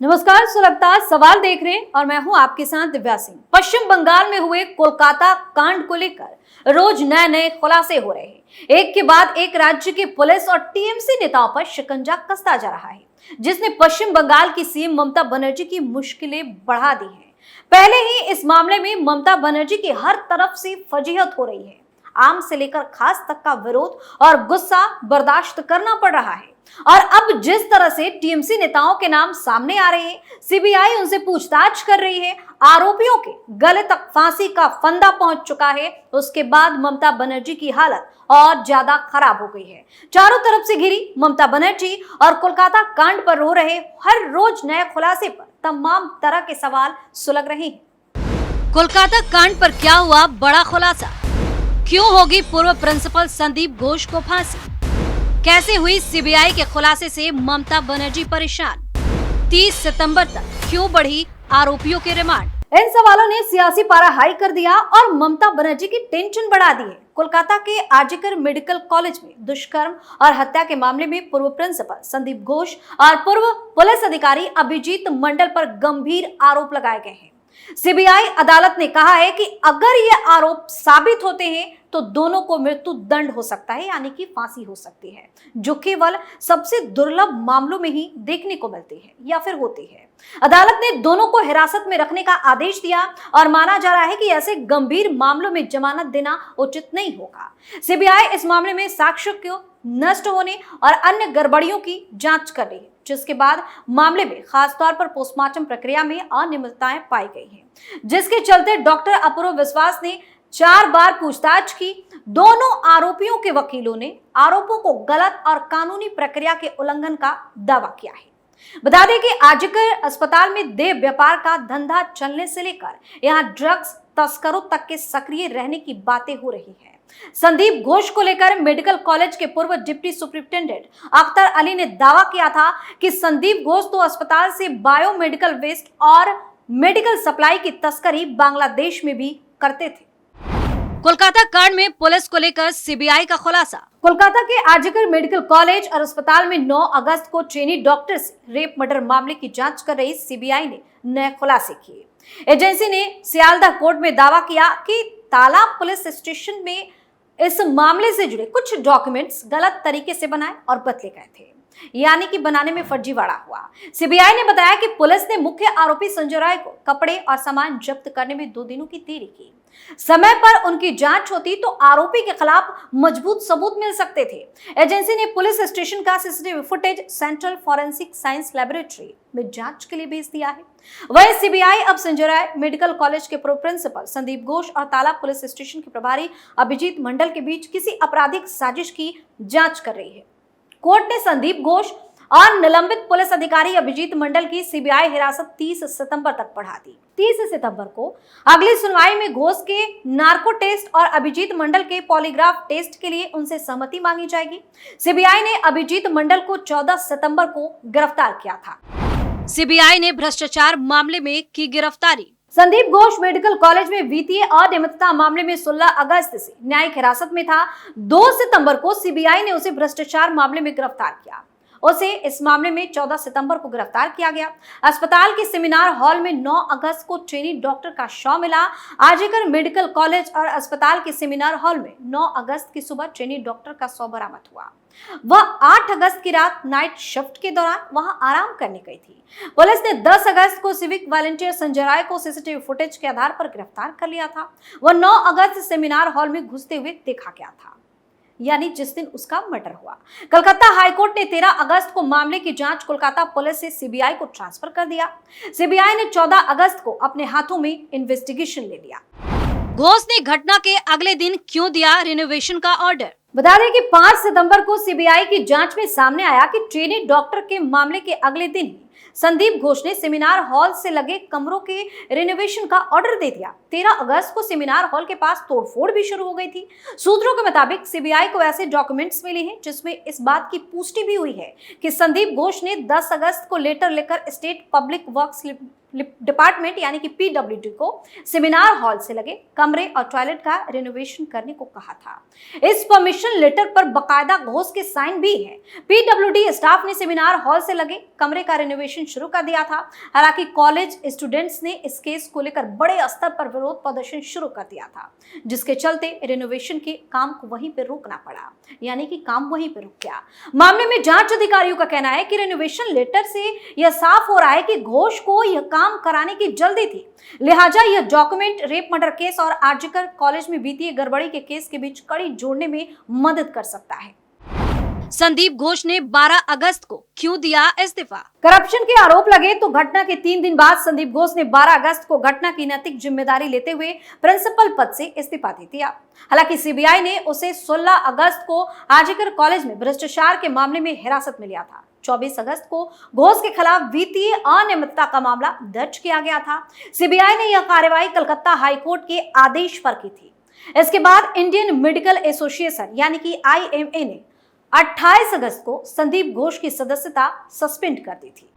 नमस्कार, सुलगता सवाल देख रहे हैं और मैं हूं आपके साथ दिव्या सिंह। पश्चिम बंगाल में हुए कोलकाता कांड को लेकर रोज नए नए खुलासे हो रहे हैं। एक के बाद एक राज्य की पुलिस और टीएमसी नेताओं पर शिकंजा कसता जा रहा है, जिसने पश्चिम बंगाल की सीएम ममता बनर्जी की मुश्किलें बढ़ा दी हैं। पहले ही इस मामले में ममता बनर्जी की हर तरफ से फजीहत हो रही है। आम से लेकर खास तक का विरोध और गुस्सा बर्दाश्त करना पड़ रहा है। और अब जिस तरह से टीएमसी नेताओं के नाम सामने आ रहे हैं, सीबीआई उनसे पूछताछ कर रही है, आरोपियों के गले तक फांसी का फंदा पहुंच चुका है, उसके बाद ममता बनर्जी की हालत और ज्यादा खराब हो गई है। चारों तरफ से घिरी ममता बनर्जी और कोलकाता कांड पर हो रहे हर रोज नए खुलासे पर तमाम तरह के सवाल सुलग रहे हैं। कोलकाता कांड पर क्या हुआ बड़ा खुलासा? क्यों होगी पूर्व प्रिंसिपल संदीप घोष को फांसी? कैसे हुई सीबीआई के खुलासे से ममता बनर्जी परेशान? 30 सितंबर तक क्यों बढ़ी आरोपियों के रिमांड? इन सवालों ने सियासी पारा हाई कर दिया और ममता बनर्जी की टेंशन बढ़ा दी है। कोलकाता के आरजीकर मेडिकल कॉलेज में दुष्कर्म और हत्या के मामले में पूर्व प्रिंसिपल संदीप घोष और पूर्व पुलिस अधिकारी अभिजीत मंडल पर गंभीर आरोप लगाए गए हैं। सीबीआई अदालत ने कहा है कि अगर ये आरोप साबित होते हैं तो दोनों को मृत्यु दंड हो सकता है, यानी कि फांसी हो सकती है, जो केवल सबसे दुर्लभ मामलों में ही देखने को मिलती है या फिर होती है। अदालत ने दोनों को हिरासत में रखने का आदेश दिया और माना जा रहा है कि ऐसे गंभीर मामलों में जमानत देना उचित नहीं होगा। सीबीआई इस मामले में साक्ष्यों को नष्ट होने और अन्य गड़बड़ियों की जांच कर रही है, जिसके बाद मामले में खासतौर पर पोस्टमार्टम प्रक्रिया में अनियमितताएं पाई गई हैं, जिसके चलते डॉक्टर अपूर्व विश्वास ने 4 बार पूछताछ की। दोनों आरोपियों के वकीलों ने आरोपों को गलत और कानूनी प्रक्रिया के उल्लंघन का दावा किया है। बता दें कि आरजीकर अस्पताल में देह व्यापार का धंधा चलने से लेकर यहां ड्रग्स तस्करों तक के सक्रिय रहने की बातें हो रही है। संदीप घोष को लेकर मेडिकल कॉलेज के पूर्व डिप्टी सुपरिटेंडेंट अख्तर अली ने दावा किया था कि संदीप घोष तो अस्पताल से बायोमेडिकल वेस्ट और मेडिकल सप्लाई की तस्करी बांग्लादेश में भी करते थे। कोलकाता कांड में पुलिस को लेकर सीबीआई का खुलासा। कोलकाता के आरजीकर मेडिकल कॉलेज और अस्पताल में 9 अगस्त को ट्रेनी डॉक्टर से रेप मर्डर मामले की जांच कर रही सीबीआई ने नए खुलासे किए। एजेंसी ने सियालदह कोर्ट में दावा किया कि तालाब पुलिस स्टेशन में इस मामले से जुड़े कुछ डॉक्यूमेंट्स गलत तरीके से बनाए और बदले गए थे, यानी कि बनाने में फर्जीवाड़ा हुआ। सीबीआई ने बताया कि पुलिस ने मुख्य आरोपी संजय राय को कपड़े और सामान जब्त करने में 2 दिनों की देरी की। समय पर उनकी जांच होती तो आरोपी के खिलाफ मजबूत सबूत मिल सकते थे। एजेंसी ने पुलिस स्टेशन का CCTV footage central forensic science laboratory में जांच के लिए भेज दिया है। वहीं सीबीआई अब संजय राय मेडिकल कॉलेज के पूर्व प्रिंसिपल संदीप घोष और तालाब पुलिस स्टेशन के प्रभारी अभिजीत मंडल के बीच किसी आपराधिक साजिश की जांच कर रही है। कोर्ट ने संदीप घोष और निलंबित पुलिस अधिकारी अभिजीत मंडल की सीबीआई हिरासत 30 सितंबर तक बढ़ा दी। 30 सितंबर को अगली सुनवाई में घोष के नार्को टेस्ट और अभिजीत मंडल के पॉलीग्राफ टेस्ट के लिए उनसे सहमति मांगी जाएगी। सीबीआई ने अभिजीत मंडल को 14 सितंबर को गिरफ्तार किया था। सीबीआई ने भ्रष्टाचार मामले में की गिरफ्तारी। संदीप घोष मेडिकल कॉलेज में वित्तीय अनियमितता मामले में 16 अगस्त से न्यायिक हिरासत में था। 2 सितंबर को सीबीआई ने उसे भ्रष्टाचार मामले में गिरफ्तार किया। उसे इस मामले में 14 सितंबर को गिरफ्तार किया गया। अस्पताल के सेमिनार हॉल में 9 अगस्त को ट्रेनी डॉक्टर का शव मिला। आरजीकर मेडिकल कॉलेज और अस्पताल के सेमिनार हॉल में 9 अगस्त की सुबह ट्रेनी डॉक्टर का शव बरामद हुआ। वह 8 अगस्त की रात नाइट शिफ्ट के दौरान वहां आराम करने गई थी। पुलिस ने 10 अगस्त को सिविक वॉलंटियर संजय राय को सीसीटीवी फुटेज के आधार पर गिरफ्तार कर लिया था। वह 9 अगस्त सेमिनार हॉल में घुसते हुए देखा गया था, यानी जिस दिन उसका मर्डर हुआ। कलकत्ता हाईकोर्ट ने 13 अगस्त को मामले की जांच कोलकाता पुलिस से सीबीआई को ट्रांसफर कर दिया। सीबीआई ने 14 अगस्त को अपने हाथों में इन्वेस्टिगेशन ले लिया। घोष ने घटना के अगले दिन क्यों दिया रिनोवेशन का ऑर्डर? बता दें कि 5 सितंबर को सीबीआई की जांच में सामने आया कि ट्रेनी डॉक्टर के मामले के अगले दिन ही संदीप घोष ने सेमिनार हॉल से लगे कमरों के रिनोवेशन का ऑर्डर दे दिया। 13 अगस्त को सेमिनार हॉल के पास तोड़फोड़ भी शुरू हो गई थी। सूत्रों के मुताबिक सीबीआई को ऐसे डॉक्यूमेंट्स मिले हैं जिसमें इस बात की पुष्टि भी हुई है कि संदीप घोष ने 10 अगस्त को लेटर लेकर स्टेट पब्लिक वर्क्स डिपार्टमेंट यानी कि पीडब्ल्यूडी को सेमिनार हॉल से लगे कमरे और टॉयलेट का रिनोवेशन करने को कहा था। इस परमिशन लेटर पर बकायदा घोष के साइन भी है। पीडब्ल्यूडी स्टाफ ने सेमिनार हॉल से लगे कमरे का रिनोवेशन शुरू कर दिया था। हालांकि कॉलेज स्टूडेंट्स ने इस केस को लेकर बड़े स्तर पर विरोध प्रदर्शन शुरू कर दिया था, जिसके चलते रिनोवेशन के काम को वहीं पर रोकना पड़ा, यानी कि काम वहीं पर रुक गया। मामले में जांच अधिकारियों का कहना है कि रिनोवेशन लेटर से यह साफ हो रहा है कि घोष को यह काम कराने की जल्दी थी, लिहाजा यह डॉक्यूमेंट रेप मर्डर केस और आरजीकर कॉलेज में वित्तीय गड़बड़ी के केस के बीच कड़ी जोड़ने में मदद कर सकता है। संदीप घोष ने 12 अगस्त को क्यों दिया इस्तीफा? करप्शन के आरोप लगे तो घटना के 3 दिन बाद संदीप घोष ने 12 अगस्त को घटना की नैतिक जिम्मेदारी लेते हुए प्रिंसिपल पद से इस्तीफा दे दिया। हालांकि सीबीआई ने उसे 16 अगस्त को आरजीकर कॉलेज में भ्रष्टाचार के मामले में हिरासत में लिया था। 24 अगस्त को घोष के खिलाफ वित्तीय अनियमितता का मामला दर्ज किया गया था। सीबीआई ने यह कार्रवाई कलकत्ता हाईकोर्ट के आदेश पर की थी। इसके बाद इंडियन मेडिकल एसोसिएशन यानी कि IMA ने 28 अगस्त को संदीप घोष की सदस्यता सस्पेंड कर दी थी।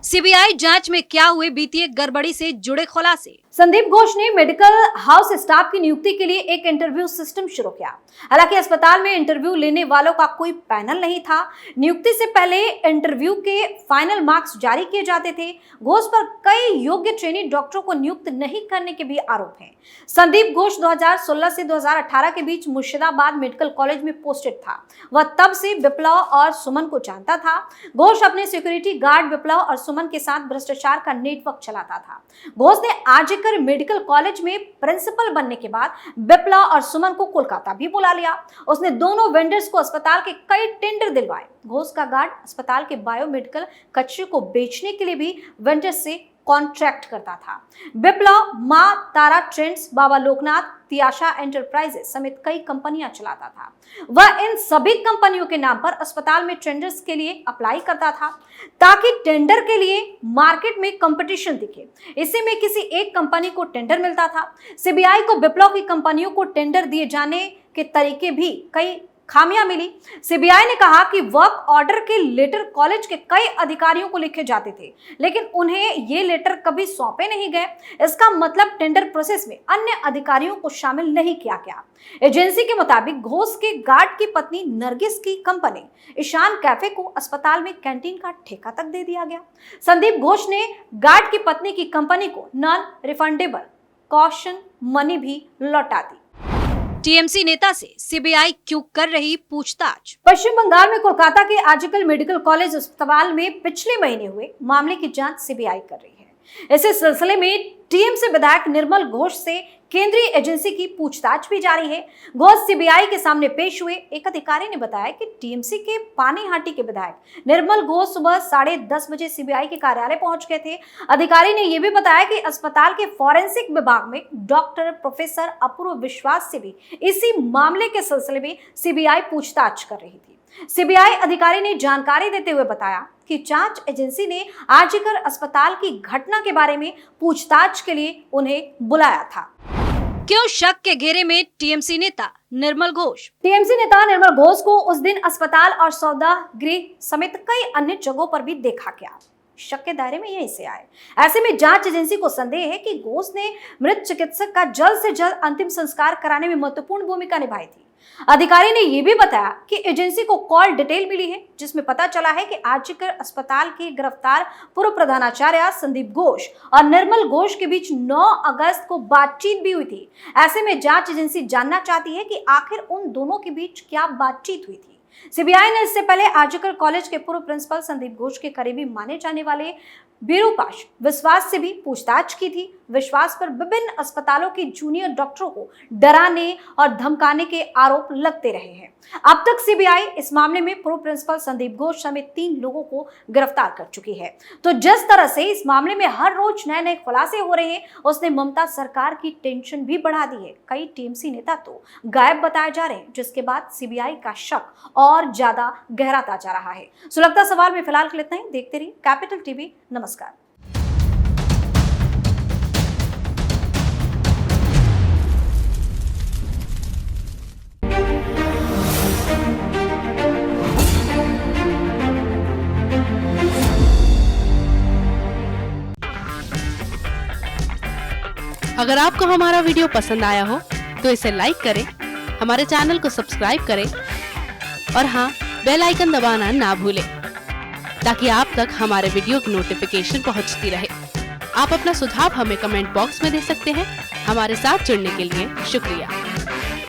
सीबीआई जांच में क्या हुए वित्तीय गड़बड़ी से जुड़े खुलासे? संदीप घोष ने मेडिकल हाउस स्टाफ की नियुक्ति के लिए एक इंटरव्यू सिस्टम शुरू किया। हालांकि अस्पताल में इंटरव्यू लेने वालों का कोई पैनल नहीं था। नियुक्ति से पहले इंटरव्यू के फाइनल मार्क्स जारी किए जाते थे। घोष पर कई योग्य ट्रेनी डॉक्टरों को नियुक्त नहीं करने के भी आरोप हैं। संदीप घोष 2016 से 2018 के बीच मुर्शिदाबाद मेडिकल कॉलेज में पोस्टेड था। वह तब से विप्लव और सुमन को जानता था। घोष अपने सिक्योरिटी गार्ड विप्लव और सुमन के साथ भ्रष्टाचार का नेटवर्क चलाता था। घोष ने आरजीकर मेडिकल कॉलेज में प्रिंसिपल बनने के बाद विप्लव और सुमन को कोलकाता भी बुला लिया। उसने दोनों वेंडर्स को अस्पताल के कई टेंडर दिलवाए। घोष का गार्ड अस्पताल के बायोमेडिकल कचरे को बेचने के लिए भी वेंडर्स से कॉन्ट्रैक्ट करता था। विप्लव मां तारा ट्रेंड्स, बाबा लोकनाथ, तियाशा एंटरप्राइजेस समेत कई कंपनियां चलाता था। वह इन सभी कंपनियों के नाम पर अस्पताल में टेंडर्स के लिए अप्लाई करता था ताकि टेंडर के लिए मार्केट में कंपटीशन दिखे। इसी में किसी एक कंपनी को टेंडर मिलता था। सीबीआई को विप्लव की कंपनियों को टेंडर दिए जाने के तरीके भी कई खामियां मिली। सीबीआई ने कहा कि वर्क ऑर्डर के लेटर कॉलेज के कई अधिकारियों को लिखे जाते थे, लेकिन उन्हें ये लेटर कभी सौंपे नहीं गए। इसका मतलब टेंडर प्रोसेस में अन्य अधिकारियों को शामिल नहीं किया गया। एजेंसी के मुताबिक घोष के गार्ड की पत्नी नरगिस की कंपनी ईशान कैफे को अस्पताल में कैंटीन का ठेका तक दे दिया गया। संदीप घोष ने गार्ड की पत्नी की कंपनी को नॉन रिफंडेबल कॉशन मनी भी लौटा दी। टीएमसी नेता से सीबीआई क्यों कर रही पूछताछ? पश्चिम बंगाल में कोलकाता के आरजीकर मेडिकल कॉलेज अस्पताल में पिछले महीने हुए मामले की जांच सीबीआई कर रही है। इसी सिलसिले में टीएमसी विधायक निर्मल घोष से केंद्रीय एजेंसी की पूछताछ भी जारी है। घोष सीबीआई के सामने पेश हुए। एक अधिकारी ने बताया कि टीएमसी के पानीहाटी के विधायक निर्मल घोष सुबह 10:30 बजे सीबीआई के कार्यालय पहुंच गए थे। अधिकारी ने यह भी बताया कि अस्पताल के फॉरेंसिक विभाग में डॉक्टर प्रोफेसर अपूर्व विश्वास से भी इसी मामले के सिलसिले में सीबीआई पूछताछ कर रही थी। सीबीआई अधिकारी ने जानकारी देते हुए बताया कि जांच एजेंसी ने आरजीकर अस्पताल की घटना के बारे में पूछताछ के लिए उन्हें बुलाया था। क्यों शक के घेरे में टीएमसी नेता निर्मल घोष? टीएमसी नेता निर्मल घोष को उस दिन अस्पताल और सौदा गृह समेत कई अन्य जगहों पर भी देखा गया। शक के दायरे में यहीं से आए। ऐसे में जांच एजेंसी को संदेह है कि घोष ने मृत चिकित्सक का जल्द से जल्द अंतिम संस्कार कराने में महत्वपूर्ण भूमिका निभाई थी। अधिकारी ने यह भी बताया कि एजेंसी को कॉल डिटेल मिली है, जिसमें पता चला है कि आरजीकर अस्पताल के गिरफ्तार पूर्व प्रधानाचार्य संदीप घोष और निर्मल घोष के बीच 9 अगस्त को बातचीत भी हुई थी। ऐसे में जांच एजेंसी जानना चाहती है कि आखिर उन दोनों के बीच क्या बातचीत हुई थी। सीबीआई ने इससे पहले आरजीकर कॉलेज के पूर्व प्रिंसिपल संदीप घोष के करीबी माने जाने वाले विरूपाक्ष विश्वास से भी पूछताछ की थी। विश्वास पर विभिन्न अस्पतालों के जूनियर डॉक्टरों को डराने और धमकाने के आरोप लगते रहे हैं। अब तक सीबीआई इस मामले में पूर्व प्रिंसिपल संदीप घोष समेत 3 लोगों को गिरफ्तार कर चुकी है। तो जिस तरह से इस मामले में हर रोज नए नए खुलासे हो रहे हैं, उसने ममता सरकार की टेंशन भी बढ़ा दी है। कई टीएमसी नेता तो गायब बताए जा रहे हैं, जिसके बाद सीबीआई का शक और ज्यादा गहराता जा रहा है। सुलगता सवाल में फिलहाल के लिए इतना ही। देखते रहिए कैपिटल टीवी। नमस्कार। अगर आपको हमारा वीडियो पसंद आया हो तो इसे लाइक करें, हमारे चैनल को सब्सक्राइब करें और हाँ, बेल आइकन दबाना ना भूलें ताकि आप तक हमारे वीडियो की नोटिफिकेशन पहुंचती रहे। आप अपना सुझाव हमें कमेंट बॉक्स में दे सकते हैं। हमारे साथ जुड़ने के लिए शुक्रिया।